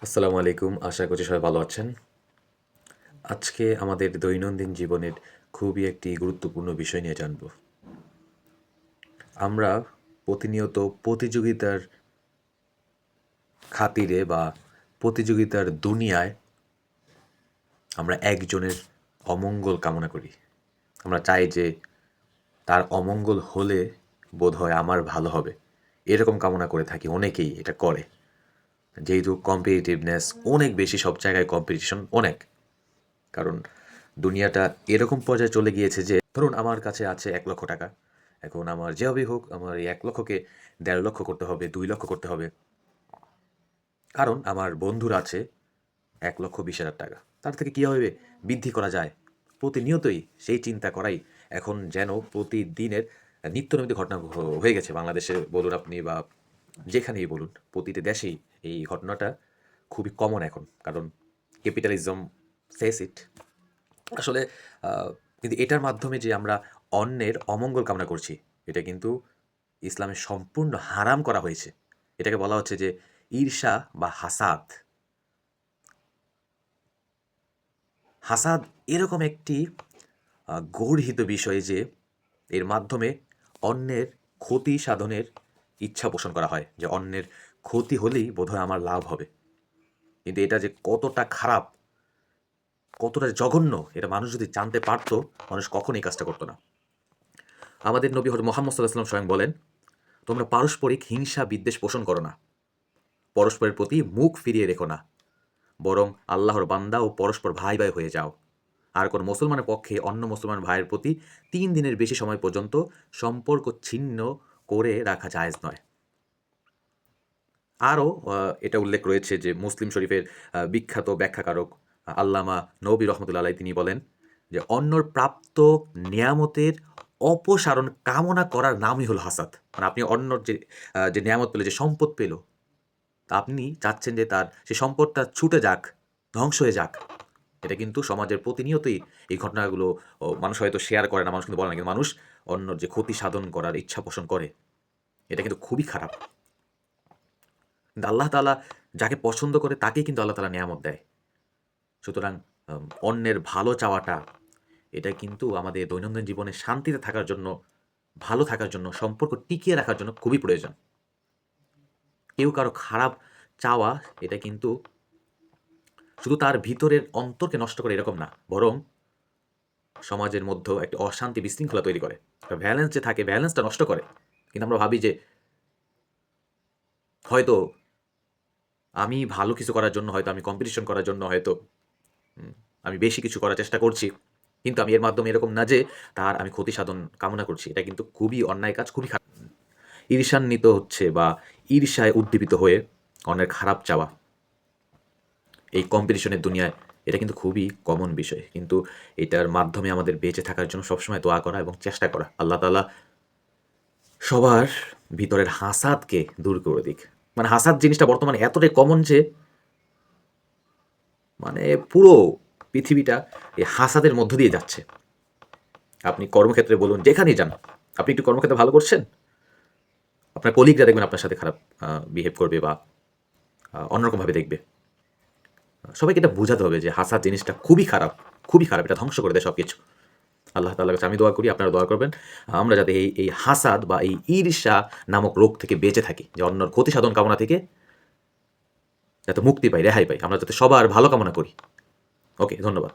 আসসালামু আলাইকুম। আশা করছি সবাই ভালো আছেন। আজকে আমাদের দৈনন্দিন জীবনের খুবই একটি গুরুত্বপূর্ণ বিষয় নিয়ে জানব। আমরা প্রতিনিয়ত প্রতিযোগিতার খাতিরে বা প্রতিযোগিতার দুনিয়ায় আমরা একজনের অমঙ্গল কামনা করি। আমরা চাই যে তার অমঙ্গল হলে বোধহয় আমার ভালো হবে। এরকম কামনা করে থাকি, অনেকেই এটা করে। যেহেতু কম্পিটিটিভনেস অনেক বেশি, সব জায়গায় কম্পিটিশন অনেক। কারণ দুনিয়াটা এরকম পর্যায়ে চলে গিয়েছে যে ধরুন আমার কাছে আছে ১,০০,০০০ টাকা। এখন আমার যেভাবেই হোক আমার এই ১,০০,০০০ কে ১,৫০,০০০ করতে হবে, ২,০০,০০০ করতে হবে। কারণ আমার বন্ধুর আছে ১,২০,০০০ টাকা। তার থেকে কীভাবে বৃদ্ধি করা যায়? প্রতিনিয়তই সেই চিন্তা করাই এখন যেন প্রতিদিনের নিত্যনৈমিত্তিক ঘটনা হয়ে গেছে। বাংলাদেশে বলুন আপনি বা যেখানেই বলুন, প্রতিটি দেশেই এই ঘটনাটা খুবই কমন এখন। কারণ ক্যাপিটালিজম সেজ ইট। আসলে আ কিন্তু এটার মাধ্যমে যে আমরা অন্যের অমঙ্গল কামনা করছি, এটা কিন্তু ইসলামে সম্পূর্ণ হারাম করা হয়েছে। এটাকে বলা হচ্ছে যে ঈর্ষা বা হাসাদ। হাসাদ এরকম একটি গর্হিত বিষয় যে এর মাধ্যমে অন্যের ক্ষতি সাধনের ইচ্ছা পোষণ করা হয়। যে অন্যের ক্ষতি হলেই বোধহয় আমার লাভ হবে। কিন্তু এটা যে কতটা খারাপ, কতটা জঘন্য, এটা মানুষ যদি জানতে পারত, মানুষ কখনোই এই কাজটা করত না। আমাদের নবী হযরত মুহাম্মদ সাল্লাল্লাহু আলাইহি ওয়াসাল্লাম স্বয়ং বলেন, তোমরা পারস্পরিক হিংসা বিদ্বেষ পোষণ করো না, পরস্পরের প্রতি মুখ ফিরিয়ে রেখো না, বরং আল্লাহর বান্দা ও পরস্পর ভাই ভাই হয়ে যাও। আর কোন মুসলমানের পক্ষে অন্য মুসলমান ভাইয়ের প্রতি ৩ দিনের বেশি সময় পর্যন্ত সম্পর্ক ছিন্ন করে রাখা জায়েজ নয়। আরও এটা উল্লেখ রয়েছে যে মুসলিম শরীফের বিখ্যাত ব্যাখ্যাকারক আল্লামা নবী রহমতুল্লাহ আলাইহি তিনি বলেন যে অন্যর প্রাপ্ত নেয়ামতের অপসারণ কামনা করার নামই হলো হাসাদ। মানে আপনি অন্যর যে নেয়ামত পেল, যে সম্পদ পেল, তা আপনি চাচ্ছেন যে তার সেই সম্পদটা ছুটে যাক, ধ্বংস হয়ে যাক। এটা কিন্তু সমাজের প্রতিনিয়তই এই ঘটনাগুলো মানুষ হয়তো শেয়ার করে না, মানুষ কিন্তু বলে না, কিন্তু মানুষ অন্যর যে ক্ষতি সাধন করার ইচ্ছা পোষণ করে। এটা কিন্তু খুবই খারাপ। কিন্তু আল্লাহ তাআলা যাকে পছন্দ করে তাকেই কিন্তু আল্লাহ তাআলা নেয়ামত দেয়। সুতরাং অন্যের ভালো চাওয়াটা, এটা কিন্তু আমাদের দৈনন্দিন জীবনে শান্তিতে থাকার জন্য, ভালো থাকার জন্য, সম্পর্ক টিকিয়ে রাখার জন্য খুবই প্রয়োজন। কেউ কারো খারাপ চাওয়া, এটা কিন্তু শুধু তার ভিতরের অন্তরকে নষ্ট করে এরকম না, বরং সমাজের মধ্যেও একটা অশান্তি বিশৃঙ্খলা তৈরি করে। ভ্যালেন্স যে থাকে, ভ্যালেন্সটা নষ্ট করে। কিন্তু আমরা ভাবি যে হয়তো আমি ভালো কিছু করার জন্য, হয়তো আমি কম্পিটিশন করার জন্য, হয়তো আমি বেশি কিছু করার চেষ্টা করছি। কিন্তু আমি এর মাধ্যমে এরকম না যে তার আমি ক্ষতি সাধন কামনা করছি। এটা কিন্তু খুবই অন্যায় কাজ, খুবই খারাপ। ঈর্ষান্বিত হচ্ছে বা ঈর্ষায় উদ্দীপিত হয়ে অন্যের খারাপ চাওয়া, এই কম্পিটিশনের দুনিয়ায় এটা কিন্তু খুবই কমন বিষয়। কিন্তু এটার মাধ্যমে আমাদের বেঁচে থাকার জন্য সবসময় দোয়া করা এবং চেষ্টা করা। আল্লাহ তাআলা সবার ভিতরের হাসাদকে দূর করে দিক। মানে হাসাদ জিনিসটা বর্তমানে এতটাই কমন যে মানে পুরো পৃথিবীটা এই হাসাদের মধ্য দিয়ে যাচ্ছে। আপনি কর্মক্ষেত্রে বলুন, যেখানেই যান, আপনি একটু কর্মক্ষেত্রে ভালো করছেন, আপনার কলিগরা দেখবেন আপনার সাথে খারাপ বিহেভ করবে বা অন্যরকমভাবে দেখবে। সবাইকে এটা বোঝাতে হবে যে হাসাদ জিনিসটা খুবই খারাপ, খুবই খারাপ। এটা ধ্বংস করে দেয় সবকিছু। আল্লাহ তাআলার কাছে আমি দোয়া করি, আপনারা দোয়া করবেন। আমরা যাতে এই হাসাদ বা এই ঈর্ষা নামক রোগ থেকে বেঁচে থাকি, যে অন্যর ক্ষতি সাধন কামনা থেকে যাতে মুক্তি পাই, রেহাই পাই। আমরা যাতে সবার ভালো কামনা করি। ওকে, ধন্যবাদ।